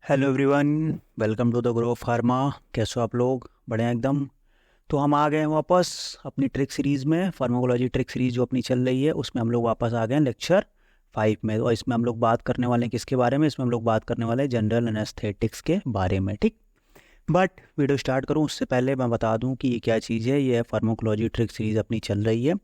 Hello everyone, welcome to the grow pharma. कैसे हो आप लोग? बढ़िया एकदम। तो हम आ गए हैं वापस अपनी ट्रिक सीरीज़ में। फार्माकोलॉजी ट्रिक सीरीज़ जो अपनी चल रही है उसमें हम लोग वापस आ गए हैं लेक्चर 5 में। और इसमें हम लोग बात करने वाले हैं किसके बारे में? इसमें हम लोग बात करने वाले हैं जनरल एनेस्थेटिक्स के बारे में। ठीक, बट वीडियो स्टार्ट करूँ उससे पहले मैं बता दूँ कि ये क्या चीज़ है। ये फार्माकोलॉजी ट्रिक सीरीज़ अपनी चल रही है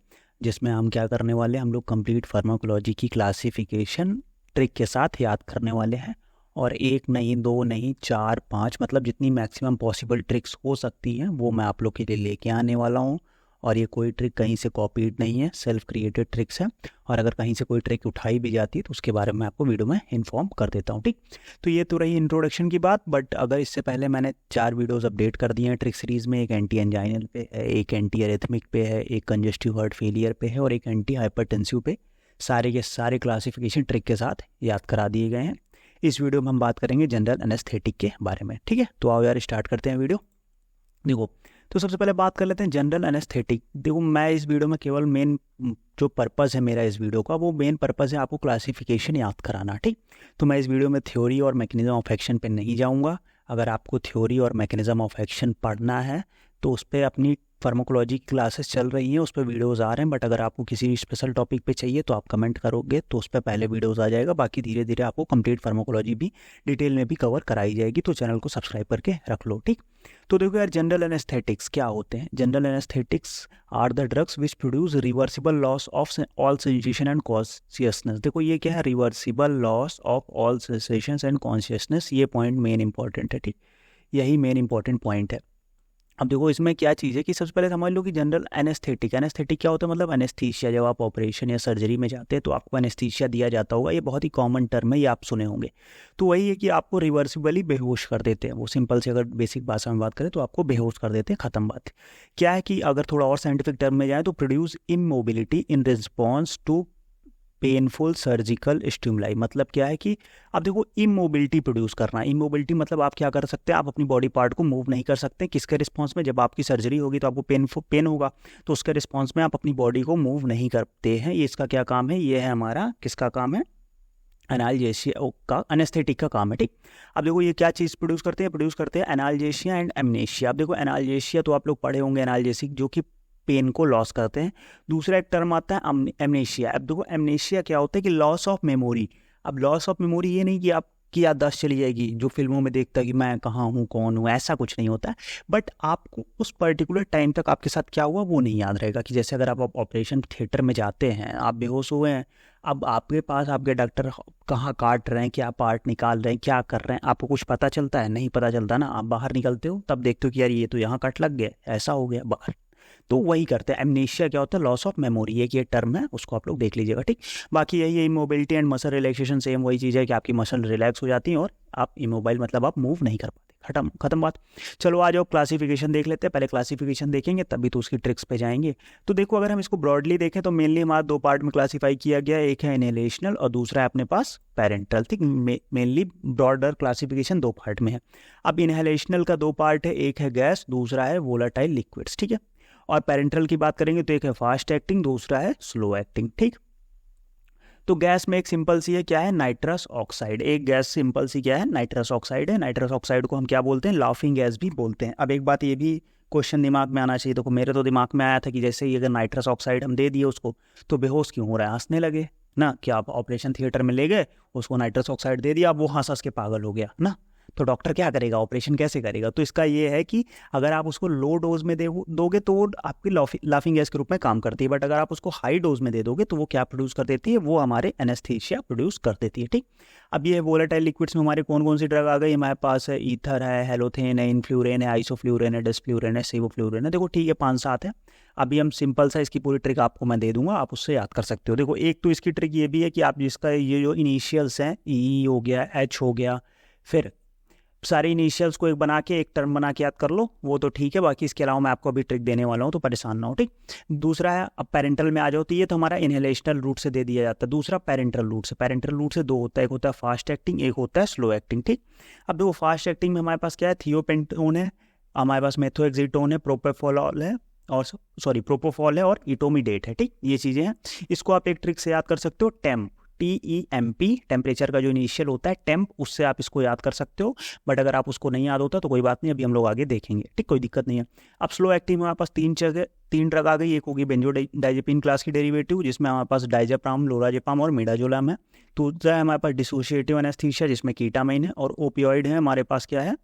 जिसमें हम क्या करने वाले हैं, हम लोग कंप्लीट फार्माकोलॉजी की क्लासिफिकेशन ट्रिक के साथ याद करने वाले हैं। और एक नहीं, दो नहीं, चार पाँच, मतलब जितनी मैक्सिमम पॉसिबल ट्रिक्स हो सकती हैं वो मैं आप लोग के लिए लेके आने वाला हूँ। और ये कोई ट्रिक कहीं से कॉपीड नहीं है, सेल्फ क्रिएटेड ट्रिक्स है। और अगर कहीं से कोई ट्रिक उठाई भी जाती है तो उसके बारे में मैं आपको वीडियो में इन्फॉर्म कर देता हूँ। ठीक, तो ये तो रही इंट्रोडक्शन की बात। बट अगर इससे पहले मैंने 4 वीडियोस अपडेट कर दिए हैं ट्रिक सीरीज़ में। एक एंटी एंजाइनल पे है, एक एंटी एरिथमिक पे है, एक कंजेस्टिव हार्ट फेलियर पे है और एक एंटी हाइपरटेंसिव पे। सारे के सारे क्लासिफिकेशन ट्रिक के साथ याद करा दिए गए हैं। इस वीडियो में हम बात करेंगे जनरल एनेस्थेटिक के बारे में। ठीक है, तो आओ यार स्टार्ट करते हैं वीडियो। देखो, तो सबसे पहले बात कर लेते हैं जनरल एनेस्थेटिक। देखो, मैं इस वीडियो में केवल मेन जो पर्पज़ है मेरा इस वीडियो का, वो मेन पर्पज़ है आपको क्लासिफिकेशन याद कराना। ठीक, तो मैं इस वीडियो में थ्योरी और मैकेनिज्म ऑफ एक्शन पे नहीं जाऊंगा। अगर आपको थ्योरी और मैकेनिज्म ऑफ एक्शन पढ़ना है तो उस पर अपनी फार्माकोलॉजी की क्लासेस चल रही हैं, उस पर वीडियोज़ आ रहे हैं। बट अगर आपको किसी भी स्पेशल टॉपिक पे चाहिए तो आप कमेंट करोगे तो उस पर पहले वीडियोज़ आ जाएगा। बाकी धीरे धीरे आपको कंप्लीट फार्माकोलॉजी भी डिटेल में भी कवर कराई जाएगी, तो चैनल को सब्सक्राइब करके रख लो। ठीक, तो देखो यार, जनरल एनेस्थेटिक्स क्या होते हैं? General anaesthetics are the drugs which produce reversible loss of all sensation and consciousness. देखो ये क्या है, reversible loss of all sensation and consciousness. ये पॉइंट मेन इंपॉर्टेंट है। ठीक, यही मेन इंपॉर्टेंट पॉइंट है। अब देखो इसमें क्या चीज़ है कि सबसे पहले समझ लो कि जनरल एनेस्थेटिक, एनेस्थेटिक क्या होता है? मतलब एनेस्थीसिया। जब आप ऑपरेशन या सर्जरी में जाते हैं तो आपको एनेस्थीसिया दिया जाता होगा। ये बहुत ही कॉमन टर्म है, ये आप सुने होंगे। तो वही है कि आपको रिवर्सिबली बेहोश कर देते हैं। वो सिंपल से अगर बेसिक भाषा में बात करें तो आपको बेहोश कर देते हैं, खत्म बात। क्या है कि अगर थोड़ा और साइंटिफिक टर्म में जाए तो produce immobility in response to painful surgical stimuli. मतलब क्या है कि आप देखो, इमोबिलिटी प्रोड्यूस करना। इमोबिलिटी मतलब आप क्या कर सकते हैं, आप अपनी बॉडी पार्ट को मूव नहीं कर सकते। किसके रिस्पॉन्स में? जब आपकी सर्जरी होगी तो आपको पेन होगा, तो उसके रिस्पॉन्स में आप अपनी बॉडी को मूव नहीं करते हैं। ये इसका क्या काम है? ये है हमारा किसका काम है? एनाल्जेशिया का, एनेस्थेटिक का काम है। ठीक, अब देखो ये क्या चीज़ प्रोड्यूस करते हैं? प्रोड्यूस करते हैं एनाल्जेशिया एंड एमनेशिया। अब देखो एनाल्जेशिया तो आप लोग पढ़े होंगे, एनाल्जेसिक, जो कि पेन को लॉस करते हैं। दूसरा एक टर्म आता है एमनेशिया। अब देखो एमनेशिया क्या होता है कि लॉस ऑफ मेमोरी। अब लॉस ऑफ मेमोरी ये नहीं कि आपकी याददाश्त चली जाएगी, जो फिल्मों में देखता है कि मैं कहाँ हूँ, कौन हूँ, ऐसा कुछ नहीं होता है। बट आपको उस पर्टिकुलर टाइम तक आपके साथ क्या हुआ वो नहीं याद रहेगा। कि जैसे अगर आप ऑपरेशन थिएटर में जाते हैं, आप बेहोश हुए हैं, अब आपके पास आपके डॉक्टर कहाँ काट रहे हैं, क्या पार्ट निकाल रहे हैं, क्या कर रहे हैं, आपको कुछ पता चलता है? नहीं पता चलता ना। आप बाहर निकलते हो तब देखते हो कि यार ये तो यहाँ कट लग गया, ऐसा हो गया बाहर। तो वही करते हैं। एमनेशिया क्या होता है? Loss of memory. एक ये टर्म है, उसको आप लोग देख लीजिएगा। ठीक, बाकी यही है immobility and muscle relaxation, same वही चीज़ है कि आपकी मसल रिलैक्स हो जाती है और आप इमोबाइल, मतलब आप मूव नहीं कर पाते। खत्म खत्म बात। चलो आ जाओ क्लासिफिकेशन देख लेते हैं। पहले क्लासिफिकेशन देखेंगे तभी तो उसकी ट्रिक्स पे जाएंगे। तो देखो, अगर हम इसको ब्रॉडली देखें तो मेनली हमारा 2 पार्ट में क्लासीफाई किया गया है। एक है इनहेलेशनल और दूसरा है अपने पास पेरेंटल। ठीक, मेनली ब्रॉडर क्लासिफिकेशन 2 पार्ट में है। अब इनहेलेशनल का 2 पार्ट है, एक है गैस, दूसरा है वोलाटाइल लिक्विड्स। ठीक है, और पेरेंटल की बात करेंगे तो एक है फास्ट एक्टिंग, दूसरा है स्लो एक्टिंग। ठीक, तो गैस में एक सिंपल सी है, क्या है? Nitrous oxide. एक गैस सिंपल सी क्या है? नाइट्रस ऑक्साइड है। नाइट्रस ऑक्साइड को हम क्या बोलते हैं? लाफिंग गैस भी बोलते हैं। अब एक बात ये भी क्वेश्चन दिमाग में आना चाहिए। देखो मेरे तो दिमाग में आया था कि जैसे ही अगर नाइट्रस ऑक्साइड हम दे दिए उसको तो बेहोश क्यों हो रहा है? हंसने लगे ना। कि आप ऑपरेशन थिएटर में ले गए, उसको नाइट्रस ऑक्साइड दे दिया, अब वो हंस हंस के पागल हो गया ना। तो डॉक्टर क्या करेगा? ऑपरेशन कैसे करेगा? तो इसका ये है कि अगर आप उसको लो डोज में दोगे तो वो आपकी लाफिंग गैस के रूप में काम करती है। बट अगर आप उसको हाई डोज में दे दोगे तो वो क्या प्रोड्यूस कर देती है? वो हमारे एनेस्थीसिया प्रोड्यूस कर देती है। ठीक, अब ये वोलेटाइल लिक्विड्स में हमारे कौन कौन सी ड्रग आ गई हमारे पास? है ईथर है, हेलोथेन है, इनफ्लूरेन है, आइसोफ्लूरेन है, डेस्फ्लूरेन है, सेवोफ्लूरेन है। देखो ठीक है, 5-7 है। अभी हम सिंपल सा इसकी पूरी ट्रिक आपको मैं दे दूंगा, आप उससे याद कर सकते हो। देखो एक तो इसकी ट्रिक ये भी है कि आप जिसका ये जो इनिशियल्स हैं, ई हो गया, एच हो गया, फिर सारे इनिशियल्स को एक बना के एक टर्म बना के याद कर लो, वो तो ठीक है। बाकी इसके अलावा मैं आपको अभी ट्रिक देने वाला हूँ तो परेशान ना हो। ठीक, दूसरा है अब पेरेंटल में आ जाओ तो ये तो हमारा इनहेलेशनल रूट से दे दिया जाता है। दूसरा पेरेंटल रूट से। पेरेंटल रूट से 2 होता है, एक होता है फास्ट एक्टिंग, एक होता है स्लो एक्टिंग। ठीक, अब देखो फास्ट एक्टिंग में हमारे पास क्या है? थियोपेंटोन है, हमारे पास मेथोएक्सिटोन है, प्रोपोफॉल है, और प्रोपोफॉल है और इटोमिडेट है। ठीक, ये चीज़ें हैं। इसको आप एक ट्रिक से याद कर सकते हो, टेम्प। TEMP, टेम्परेचर का जो इनिशियल होता है टेम्प, उससे आप इसको याद कर सकते हो। बट अगर आप उसको नहीं याद होता तो कोई बात नहीं, अभी हम लोग आगे देखेंगे, ठीक, कोई दिक्कत नहीं है। अब स्लो एक्टिंग में हमारे पास तीन ड्रग आ गई। एक होगी बेंजोडाइजेपिन क्लास की डेरिवेटिव, जिसमें हमारे पास डाइजेपाम, लोराजेपाम और मिडाजोलम है। दूसरा है हमारे पास डिसोशिएटिव एनेस्थीसिया, जिसमें कीटामाइन है। और ओपियोइड है हमारे पास, क्या है,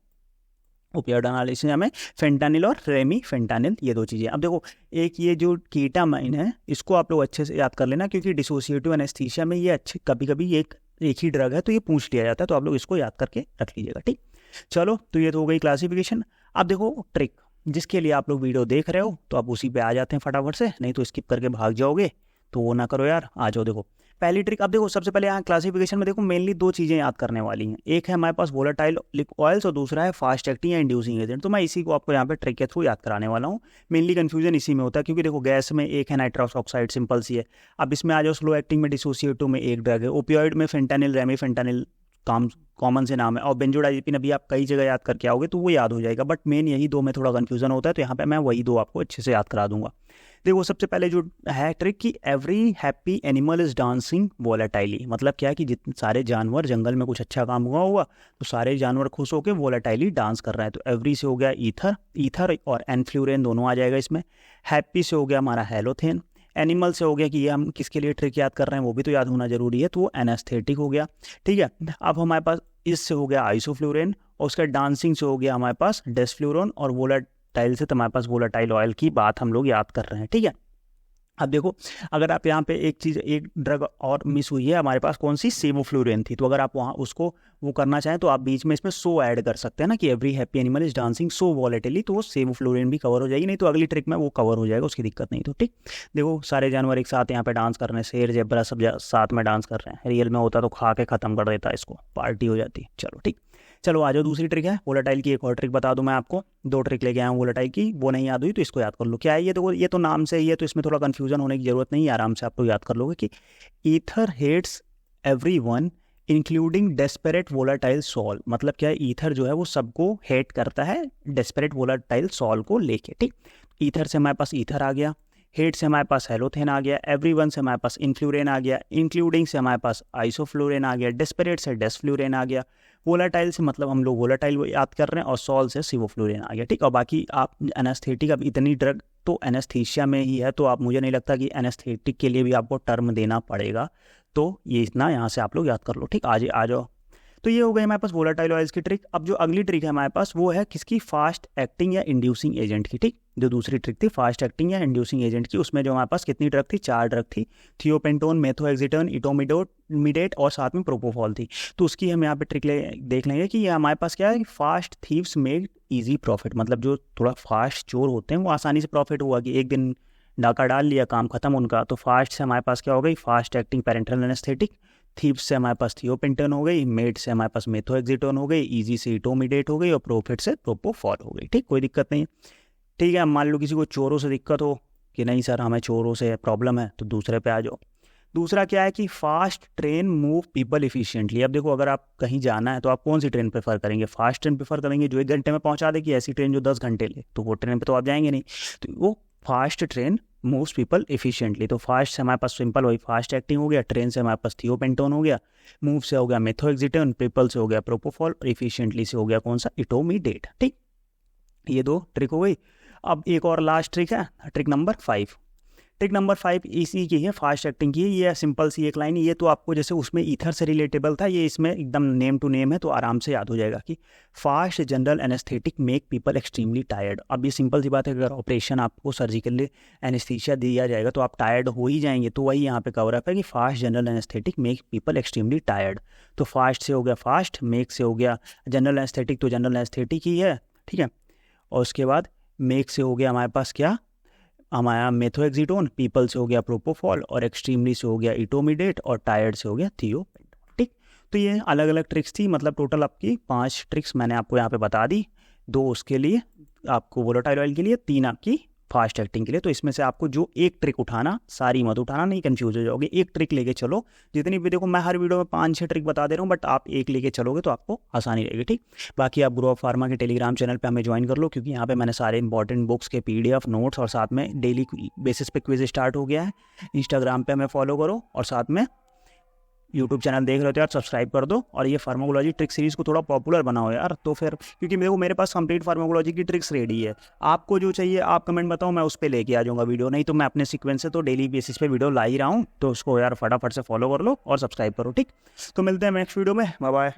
ओपियोइड एनालिसिस हमें फेंटानिल और रेमीफेंटानिल, ये दो चीज़ें। अब देखो, एक ये जो कीटामाइन है इसको आप लोग अच्छे से याद कर लेना, क्योंकि डिसोशिएटिव एनेस्थीसिया में ये अच्छे कभी कभी एक ही ड्रग है तो ये पूछ लिया जाता है, तो आप लोग इसको याद करके रख लीजिएगा, ठीक। चलो, तो ये तो हो गई क्लासिफिकेशन। अब देखो ट्रिक, जिसके लिए आप लोग वीडियो देख रहे हो तो आप उसी पे आ जाते हैं फटाफट से, नहीं तो स्किप करके भाग जाओगे, तो वो ना करो यार, आ जाओ। देखो पहली ट्रिक, अब देखो सबसे पहले यहाँ क्लासिफिकेशन में देखो मेनली दो चीज़ें याद करने वाली हैं। एक है हमारे पास वोलेटाइल ऑयल्स और दूसरा है फास्ट एक्टिंग या इंड्यूसिंग एजेंट। तो मैं इसी को आपको यहाँ पे ट्रिक के थ्रू याद कराने वाला हूँ। मेनली कंफ्यूजन इसी में होता है, क्योंकि देखो गैस में एक है नाइट्रस ऑक्साइड, सिंपल सी है। अब इसमें आ जाओ, स्लो एक्टिंग में डिसोशिएटिव में एक ड्रग है, ओपियोइड में फेंटानिल, रेमीफेंटानिल कॉमन से नाम है, और बेंजोडाइजेपिन अभी आप कई जगह याद करके आओगे तो वो याद हो जाएगा। बट मेन यही दो में थोड़ा कन्फ्यूजन होता है, तो यहाँ पे मैं वही दो आपको अच्छे से याद करा दूंगा। देखो सबसे पहले जो है ट्रिक की, every happy animal is dancing volatilely, मतलब क्या है कि जितने सारे जानवर, जंगल में कुछ अच्छा काम हुआ होगा तो सारे जानवर खुश होकर वोलेटाइली डांस कर रहे हैं। तो एवरी से हो गया ईथर और एनफ्लूरेन दोनों आ जाएगा इसमें। हैप्पी से हो गया हमारा हेलोथेन। एनिमल से हो गया कि ये हम किसके लिए ट्रिक याद कर रहे हैं वो भी तो याद होना जरूरी है, तो वो एनेस्थेटिक हो गया, ठीक है। अब हमारे पास इससे हो गया आइसोफ्लूरेन, और उसका डांसिंग से हो गया हमारे पास डेस्फ्लूरोन, और वोलेटाइल से तो हमारे पास वोलेटाइल ऑयल की बात हम लोग याद कर रहे हैं, ठीक है। अब देखो, अगर आप यहाँ पे एक ड्रग और मिस हुई है हमारे पास, कौन सी, सेवोफ्लूरेन थी, तो अगर आप वहाँ उसको वो करना चाहें तो आप बीच में इसमें सो ऐड कर सकते हैं ना, कि every happy animal is dancing so volatilely, तो वो सेवोफ्लूरेन भी कवर हो जाएगी, नहीं तो अगली ट्रिक में वो कवर हो जाएगा, उसकी दिक्कत नहीं। तो ठीक, देखो सारे जानवर एक साथ यहाँ पे डांस कर रहे हैं, शेर जेब्रा सब साथ में डांस कर रहे हैं। रियल में होता तो खा के खत्म कर देता, इसको पार्टी हो जाती। चलो ठीक, चलो आ जाओ, दूसरी ट्रिक है वोलेटाइल की। एक और ट्रिक बता दूं मैं आपको, दो ट्रिक लेके आया हूँ वोलेटाइल की, वो नहीं याद हुई तो इसको याद कर लो। क्या है ये, देखो ये तो नाम से ही है तो इसमें थोड़ा कंफ्यूजन होने की जरूरत नहीं है, आराम से आप लोग याद कर लोगे कि ether hates everyone including desperate volatile soul. मतलब क्या है, ईथर जो है वो सबको हेट करता है डेस्परेट वोलेटाइल सॉल को लेके, ठीक। ईथर से हमारे पास ईथर आ गया, हेट से हमारे पास हेलोथेन आ गया, एवरीवन से हमारे पास इनफ्लूरेन आ गया, इंक्लूडिंग से हमारे पास आइसोफ्लूरेन आ गया, डेस्परेट से डेस्फ्लूरेन आ गया, वोलाटाइल से मतलब हम लोग वोलाटाइल याद कर रहे हैं, और सॉल से सिवोफ्लूरेन आ गया, ठीक। और बाकी आप एनेस्थेटिक, अब इतनी ड्रग तो एनेस्थीसिया में ही है, तो आप, मुझे नहीं लगता कि एनेस्थेटिक के लिए भी आपको टर्म देना पड़ेगा, तो ये इतना यहाँ से आप लोग याद कर लो, ठीक। आज आ जाओ, तो ये हो गई हमारे पास वोलाटाइल ऑयल्स की ट्रिक। अब जो अगली ट्रिक है हमारे पास वो है किसकी, फास्ट एक्टिंग या इंड्यूसिंग एजेंट की, ठीक। जो दूसरी ट्रिक थी फास्ट एक्टिंग या इंड्यूसिंग एजेंट की, उसमें जो हमारे पास कितनी ड्रग थी, 4 ड्रग थी, थियोपेंटोन, मेथोएक्सिटोन, इटोमिडेट और साथ में प्रोपोफॉल थी। तो उसकी हम यहाँ पे ट्रिक देख लेंगे कि ये हमारे पास क्या है, fast thieves make easy profit, मतलब जो थोड़ा फास्ट चोर होते हैं वो आसानी से प्रॉफिट हुआ, कि एक दिन डाका डाल लिया, काम खत्म उनका। तो फास्ट से हमारे पास क्या हो गई, fast acting parental anaesthetic, thieves से हमारे पास थियोपेंटोन हो गई, मेड से हमारे पास मेथोएक्सिटोन हो गई, इजी से इटोमिडेट हो गई, और प्रॉफिट से प्रोपोफॉल हो गई, ठीक। कोई दिक्कत नहीं, ठीक है। मान लो किसी को चोरों से दिक्कत हो कि नहीं सर हमें चोरों से प्रॉब्लम है, तो दूसरे पे आ जाओ। दूसरा क्या है कि fast train move people efficiently. अब देखो, अगर आप कहीं जाना है तो आप कौन सी ट्रेन प्रेफर करेंगे, फास्ट ट्रेन प्रेफर करेंगे जो 1 घंटे में पहुंचा देगी, ऐसी ट्रेन जो 10 घंटे ले, तो वो ट्रेन पे तो आप जाएंगे नहीं। तो वो fast train moves people efficiently, तो फास्ट से हमारे पास सिंपल वही फास्ट एक्टिंग हो गया, ट्रेन से हमारे पास थियोपेंटोन हो गया, मूव से हो गया मेथोएक्सिटोन, पीपल से हो गया प्रोपोफॉल, और एफिशिएंटली से हो गया कौन सा, इटोमिडेट, ठीक। ये 2 ट्रिक हो गई। अब एक और लास्ट ट्रिक है, ट्रिक नंबर 5। ट्रिक नंबर 5 इसी की है, फास्ट एक्टिंग की है। ये सिंपल सी एक लाइन, ये तो आपको जैसे उसमें ईथर से रिलेटेबल था, ये इसमें एकदम नेम टू नेम है, तो आराम से याद हो जाएगा कि fast general anaesthetic make people extremely tired. अब ये सिंपल सी बात है, अगर ऑपरेशन आपको सर्जिकली एनेस्थीसिया दिया जाएगा तो आप टायर्ड हो ही जाएंगे, तो वही यहाँ पे कवर अप है कि fast general anaesthetic make people extremely tired. तो फास्ट से हो गया फास्ट, मेक से हो गया जनरल एनेस्थेटिक, तो जनरल एनेस्थेटिक ही है, ठीक है। और उसके बाद मेक से हो गया हमारे पास क्या, हमारा मेथोएक्सिटोन, पीपल से हो गया प्रोपोफॉल, और एक्सट्रीमली से हो गया इटोमिडेट, और टायर्ड से हो गया थियोपेंटोन, ठीक। तो ये अलग अलग ट्रिक्स थी, मतलब टोटल आपकी 5 ट्रिक्स मैंने आपको यहाँ पे बता दी, 2 उसके लिए आपको वोलेटाइल ऑयल के लिए, 3 आपकी फास्ट एक्टिंग के लिए। तो इसमें से आपको जो एक ट्रिक उठाना, सारी मत उठाना, नहीं कंफ्यूज हो जाओगे, एक ट्रिक लेके चलो। जितनी भी, देखो मैं हर वीडियो में 5-6 ट्रिक बता दे रहा हूँ, बट आप एक लेके चलोगे तो आपको आसानी रहेगी, ठीक। बाकी आप ग्रो ऑफ फार्मा के टेलीग्राम चैनल पे हमें ज्वाइन कर लो, क्योंकि यहाँ पे मैंने सारे इंपॉर्टेंट बुक्स के PDF नोट्स, और साथ में डेली बेसिस पे क्विज स्टार्ट हो गया है। इंस्टाग्राम पे हमें फॉलो करो, और साथ में यूट्यूब चैनल देख रहे हो तो यार सब्सक्राइब कर दो, और ये फार्माकोलॉजी ट्रिक सीरीज़ को थोड़ा पॉपुलर बनाओ यार। तो फिर क्योंकि मेरे पास कंप्लीट फार्माकोलॉजी की ट्रिक्स रेडी है, आपको जो चाहिए आप कमेंट बताओ, मैं उस पर लेके आ जाऊँगा वीडियो। नहीं तो मैं अपने सीक्वेंस से तो डेली बेसिस पे वीडियो ला ही रहा हूँ, तो उसको यार फटाफट से फॉलो कर लो और सब्सक्राइब करो, ठीक। तो मिलते हैं नेक्स्ट वीडियो में, बाय बाय।